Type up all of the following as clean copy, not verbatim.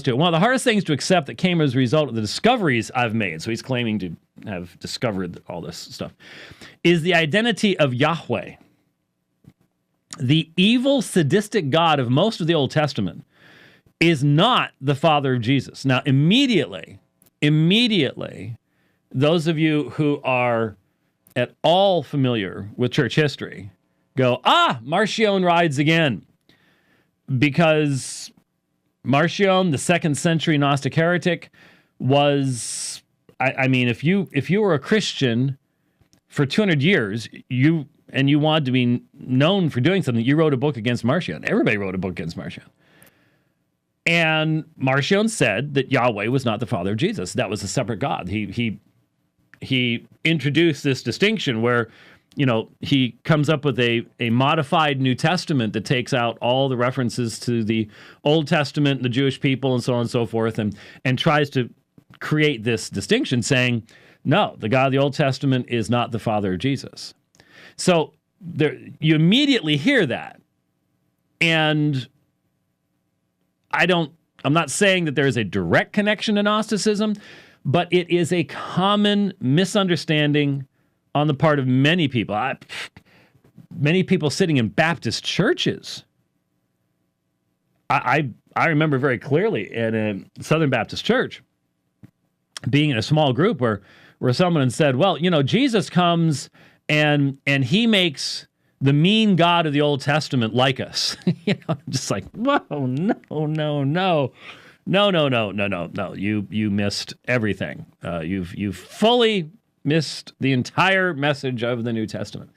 to it. One of the hardest things to accept that came as a result of the discoveries I've made, so he's claiming to have discovered all this stuff, is the identity of Yahweh. The evil, sadistic God of most of the Old Testament is not the Father of Jesus. Now, immediately, those of you who are at all familiar with church history go, Marcion rides again. Because Marcion, the 2nd century Gnostic heretic, was, I mean, if you were a Christian for 200 years, you wanted to be known for doing something, you wrote a book against Marcion. Everybody wrote a book against Marcion. And Marcion said that Yahweh was not the Father of Jesus. That was a separate God. He introduced this distinction where, he comes up with a modified New Testament that takes out all the references to the Old Testament, the Jewish people, and so on and so forth, and tries to create this distinction saying, no, the God of the Old Testament is not the Father of Jesus. So you immediately hear that. And I'm not saying that there is a direct connection to Gnosticism, but it is a common misunderstanding on the part of many people. Many people sitting in Baptist churches. I remember very clearly in a Southern Baptist church being in a small group where someone said, well, Jesus comes and he makes the mean God of the Old Testament like us. I'm just like, whoa, no. You missed everything. You've fully missed the entire message of the New Testament.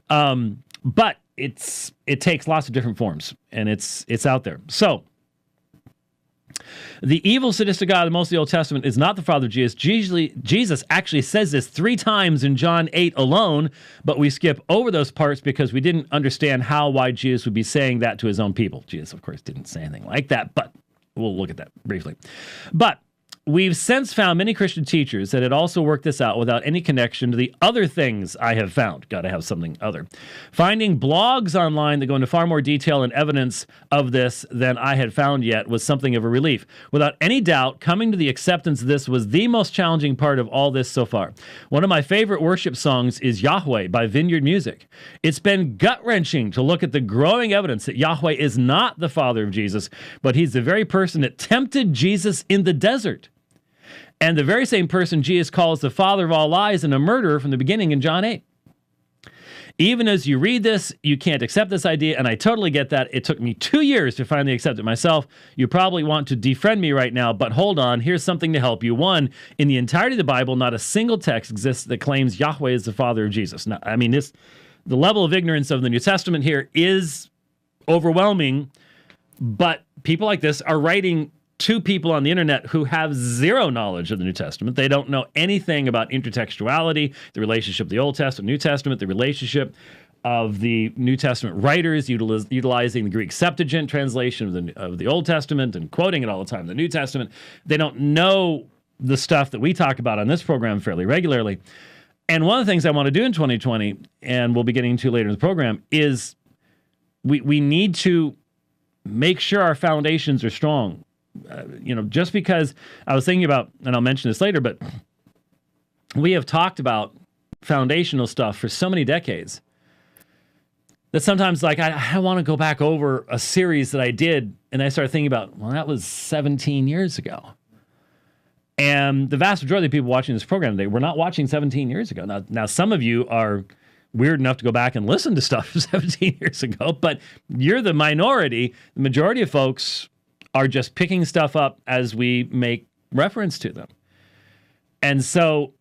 But it takes lots of different forms, and it's out there. So the evil, sadistic God of most of the Old Testament is not the Father of Jesus. Jesus actually says this 3 times in John 8 alone, but we skip over those parts because we didn't understand why Jesus would be saying that to his own people. Jesus, of course, didn't say anything like that, but we'll look at that briefly. But we've since found many Christian teachers that had also worked this out without any connection to the other things I have found. Got to have something other. Finding blogs online that go into far more detail and evidence of this than I had found yet was something of a relief. Without any doubt, coming to the acceptance of this was the most challenging part of all this so far. One of my favorite worship songs is Yahweh by Vineyard Music. It's been gut-wrenching to look at the growing evidence that Yahweh is not the Father of Jesus, but he's the very person that tempted Jesus in the desert. And the very same person Jesus calls the father of all lies and a murderer from the beginning in John 8. Even as you read this, you can't accept this idea, and I totally get that. It took me 2 years to finally accept it myself. You probably want to defriend me right now, but hold on, here's something to help you. 1, in the entirety of the Bible, not a single text exists that claims Yahweh is the Father of Jesus. Now, I mean, the level of ignorance of the New Testament here is overwhelming, but people like this are writing to people on the internet who have zero knowledge of the New Testament. They don't know anything about intertextuality, the relationship of the Old Testament, New Testament, the relationship of the New Testament writers utilizing the Greek Septuagint translation of the Old Testament and quoting it all the time, the New Testament. They don't know the stuff that we talk about on this program fairly regularly. And one of the things I want to do in 2020, and we'll be getting to later in the program, is we need to make sure our foundations are strong. Just because I was thinking about, and I'll mention this later, but we have talked about foundational stuff for so many decades that sometimes, like, I want to go back over a series that I did, and I started thinking about, well, that was 17 years ago. And the vast majority of people watching this program today were not watching 17 years ago. Now some of you are weird enough to go back and listen to stuff 17 years ago, but you're the minority. The majority of folks are just picking stuff up as we make reference to them. And so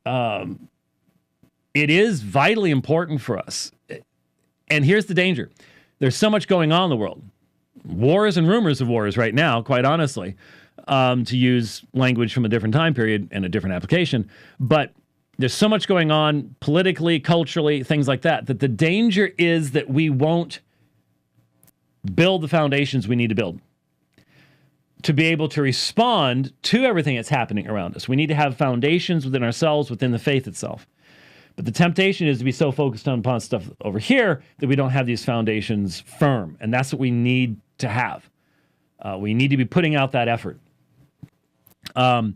it is vitally important for us. And here's the danger. There's so much going on in the world. Wars and rumors of wars right now, quite honestly, to use language from a different time period and a different application. But there's so much going on politically, culturally, things like that, that the danger is that we won't build the foundations we need to build to be able to respond to everything that's happening around us. We need to have foundations within ourselves, within the faith itself. But the temptation is to be so focused upon stuff over here that we don't have these foundations firm. And that's what we need to have. We need to be putting out that effort. In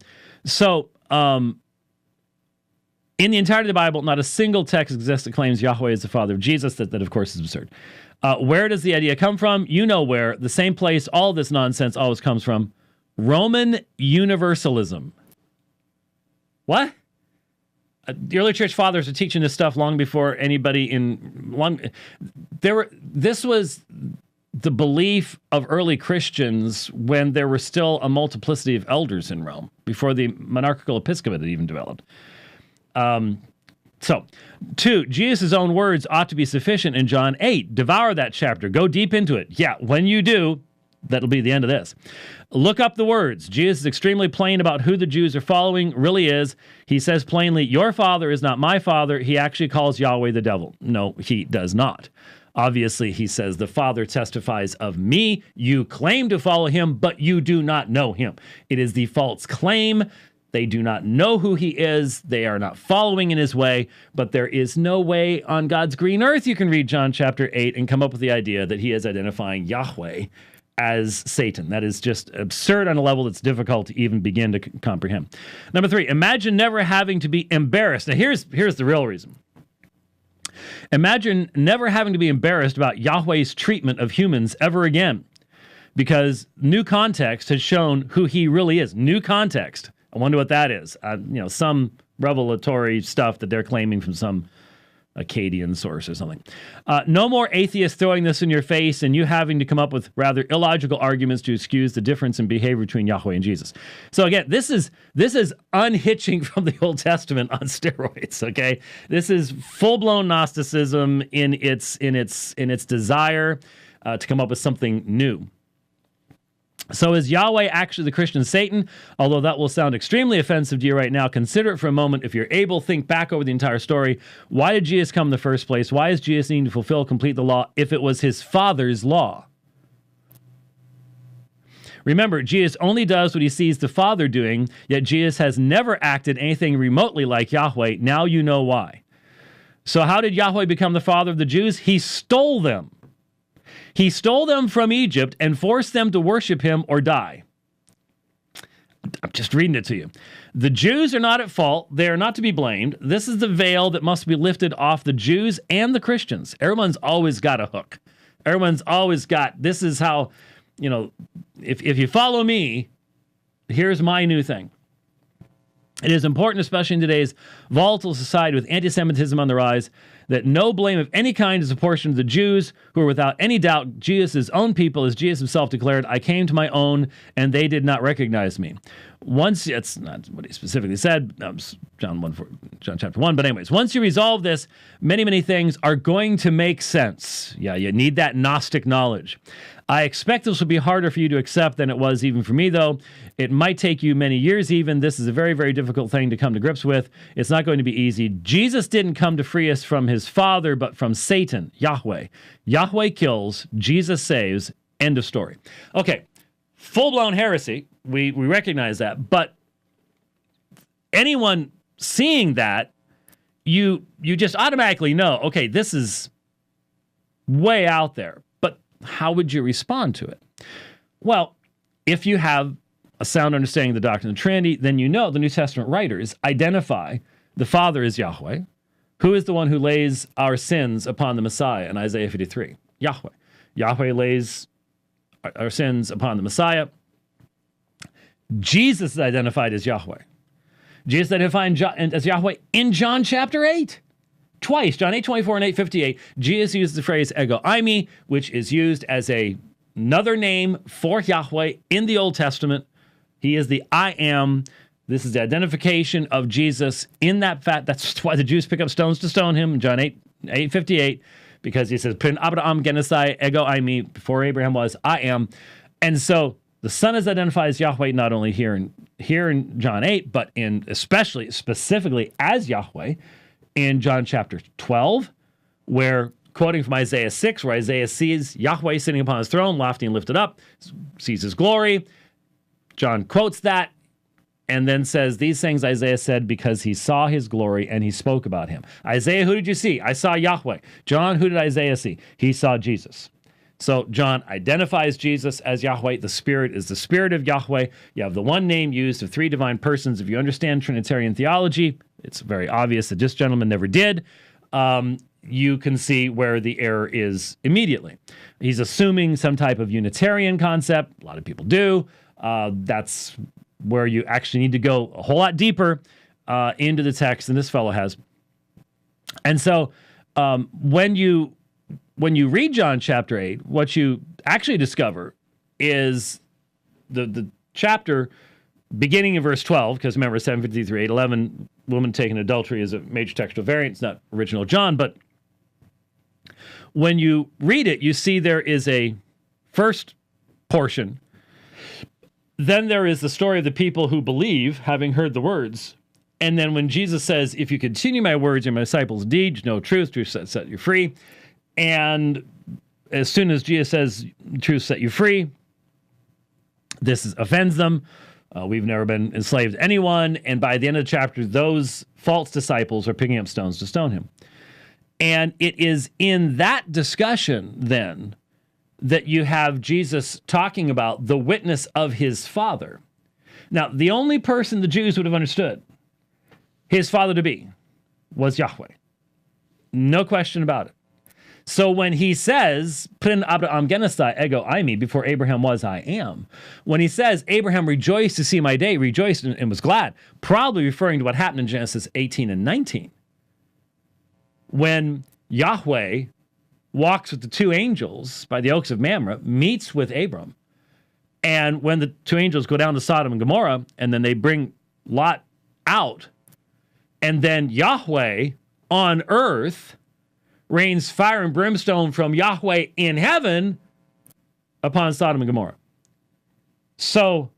the entirety of the Bible, not a single text exists that claims Yahweh is the Father of Jesus. That of course, is absurd. Where does the idea come from? You know where. The same place all this nonsense always comes from. Roman Universalism. What? The early church fathers are teaching this stuff long before anybody this was the belief of early Christians when there were still a multiplicity of elders in Rome, before the monarchical episcopate had even developed. 2, Jesus' own words ought to be sufficient in John 8. Devour that chapter. Go deep into it. Yeah, when you do, that'll be the end of this. Look up the words. Jesus is extremely plain about who the Jews are following, really is. He says plainly, your father is not my father. He actually calls Yahweh the devil. No, he does not. Obviously, he says, the Father testifies of me. You claim to follow him, but you do not know him. It is the false claim. They do not know who he is. They are not following in his way. But there is no way on God's green earth you can read John chapter 8 and come up with the idea that he is identifying Yahweh as Satan. That is just absurd on a level that's difficult to even begin to comprehend. Number 3, imagine never having to be embarrassed. Now, here's the real reason. Imagine never having to be embarrassed about Yahweh's treatment of humans ever again, because new context has shown who he really is. New context. I wonder what that is. Some revelatory stuff that they're claiming from some Akkadian source or something. No more atheists throwing this in your face and you having to come up with rather illogical arguments to excuse the difference in behavior between Yahweh and Jesus. So again, this is unhitching from the Old Testament on steroids. Okay, this is full-blown Gnosticism in its desire to come up with something new. So is Yahweh actually the Christian Satan? Although that will sound extremely offensive to you right now, consider it for a moment. If you're able, think back over the entire story. Why did Jesus come in the first place? Why is Jesus needing to fulfill, complete the law if it was his Father's law? Remember, Jesus only does what he sees the Father doing, yet Jesus has never acted anything remotely like Yahweh. Now you know why. So how did Yahweh become the Father of the Jews? He stole them. He stole them from Egypt and forced them to worship him or die. I'm just reading it to you. The Jews are not at fault. They are not to be blamed. This is the veil that must be lifted off the Jews and the Christians. Everyone's always got a hook. Everyone's always got, this is how, if you follow me, here's my new thing. It is important, especially in today's volatile society with anti-Semitism on the rise, that no blame of any kind is apportioned to the Jews, who are without any doubt Jesus' own people, as Jesus himself declared, I came to my own, and they did not recognize me. It's not what he specifically said, John chapter 1, but anyways, once you resolve this, many, many things are going to make sense. Yeah, you need that Gnostic knowledge. I expect this will be harder for you to accept than it was even for me, though. It might take you many years even. This is a very, very difficult thing to come to grips with. It's not going to be easy. Jesus didn't come to free us from his Father, but from Satan, Yahweh. Yahweh kills, Jesus saves, end of story. Okay, full-blown heresy. We recognize that. But anyone seeing that, you just automatically know, okay, this is way out there. How would you respond to it? Well, if you have a sound understanding of the doctrine of the Trinity, then you know the New Testament writers identify the Father as Yahweh. Who is the one who lays our sins upon the Messiah in Isaiah 53? Yahweh. Yahweh lays our sins upon the Messiah. Jesus is identified as Yahweh. Jesus is identified as Yahweh in John chapter 8. Twice, John 8:24 and 8:58, Jesus uses the phrase ego eimi, which is used as another name for Yahweh in the Old Testament. He is the I am. This is the identification of Jesus in that fact. That's why the Jews pick up stones to stone him in John 8:58, because he says, Prin Abraham genesai ego eimi, before Abraham was, I am. And so the Son is identified as Yahweh not only here in John 8, but specifically as Yahweh, in John chapter 12, where, quoting from Isaiah 6, where Isaiah sees Yahweh sitting upon his throne, lofty and lifted up, sees his glory. John quotes that and then says, these things Isaiah said because he saw his glory and he spoke about him. Isaiah, who did you see? I saw Yahweh. John, who did Isaiah see? He saw Jesus. So John identifies Jesus as Yahweh. The Spirit is the Spirit of Yahweh. You have the one name used of three divine persons. If you understand Trinitarian theology, it's very obvious that this gentleman never did. You can see where the error is immediately. He's assuming some type of Unitarian concept. A lot of people do. That's where you actually need to go a whole lot deeper into the text than this fellow has. And so when you read John chapter 8, what you actually discover is the chapter beginning in verse 12, because remember 753, 811, woman taken in adultery is a major textual variant. It's not original John, but when you read it, you see there is a first portion. Then there is the story of the people who believe, having heard the words. And then when Jesus says, if you continue my words and my disciples' deeds, know truth, truth set you free. And as soon as Jesus says, truth set you free, this offends them. We've never been enslaved to anyone. And by the end of the chapter, those false disciples are picking up stones to stone him. And it is in that discussion, then, that you have Jesus talking about the witness of his Father. Now, the only person the Jews would have understood his Father to be was Yahweh. No question about it. So when he says, Prin Abraham genestai ego eimi, before Abraham was, I am. When he says, Abraham rejoiced to see my day, rejoiced and was glad, probably referring to what happened in Genesis 18 and 19. When Yahweh walks with the two angels by the oaks of Mamre, meets with Abram, and when the two angels go down to Sodom and Gomorrah, and then they bring Lot out, and then Yahweh on earth rains fire and brimstone from Yahweh in heaven upon Sodom and Gomorrah. So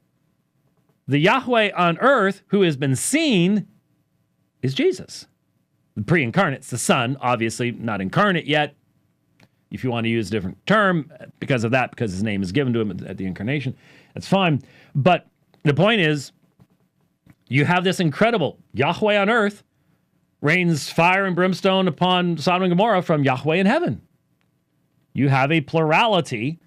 the Yahweh on earth who has been seen is Jesus. The pre-incarnate's the Son, obviously not incarnate yet, if you want to use a different term because of that, because his name is given to him at the incarnation. That's fine. But the point is, you have this incredible Yahweh on earth rains fire and brimstone upon Sodom and Gomorrah from Yahweh in heaven. You have a plurality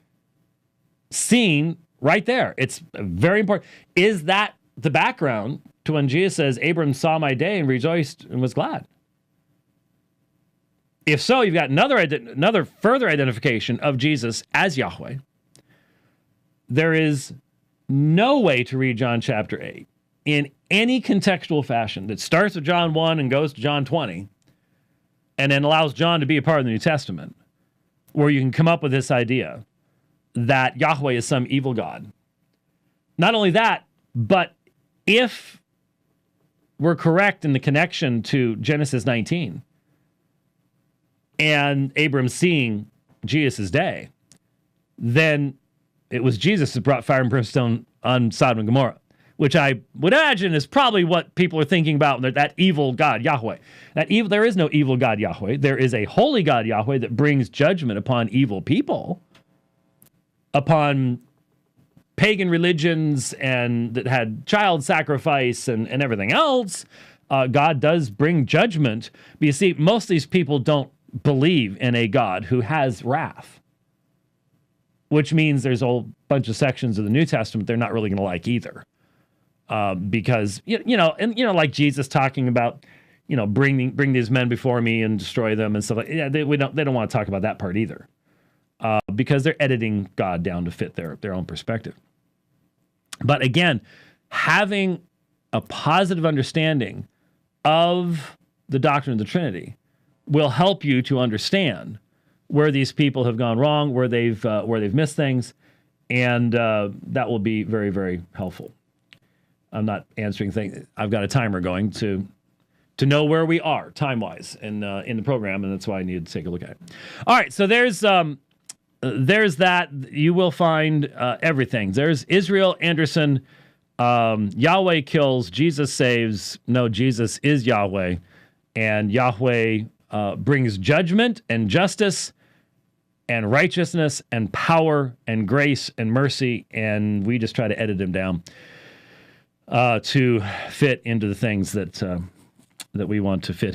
seen right there. It's very important. Is that the background to when Jesus says, Abram saw my day and rejoiced and was glad? If so, you've got another further identification of Jesus as Yahweh. There is no way to read John chapter 8 in any contextual fashion that starts with John 1 and goes to John 20 and then allows John to be a part of the New Testament, where you can come up with this idea that Yahweh is some evil God. Not only that, but if we're correct in the connection to Genesis 19 and Abram seeing Jesus' day, then it was Jesus that brought fire and brimstone on Sodom and Gomorrah, which I would imagine is probably what people are thinking about, that evil God, Yahweh. There is no evil God, Yahweh. There is a holy God, Yahweh, that brings judgment upon evil people, upon pagan religions and that had child sacrifice and everything else. God does bring judgment. But you see, most of these people don't believe in a God who has wrath, which means there's a whole bunch of sections of the New Testament they're not really going to like either. Because, like Jesus talking about, bring these men before me and destroy them and stuff like that. They don't want to talk about that part either. Because they're editing God down to fit their own perspective. But again, having a positive understanding of the doctrine of the Trinity will help you to understand where these people have gone wrong, where they've missed things, and that will be very, very helpful. I'm not answering things. I've got a timer going to know where we are time-wise in the program, and that's why I needed to take a look at it. All right, so there's that. You will find everything. There's Israel Anderson. Yahweh kills, Jesus saves. No, Jesus is Yahweh, and Yahweh brings judgment and justice and righteousness and power and grace and mercy, and we just try to edit him down to fit into the things that we want to fit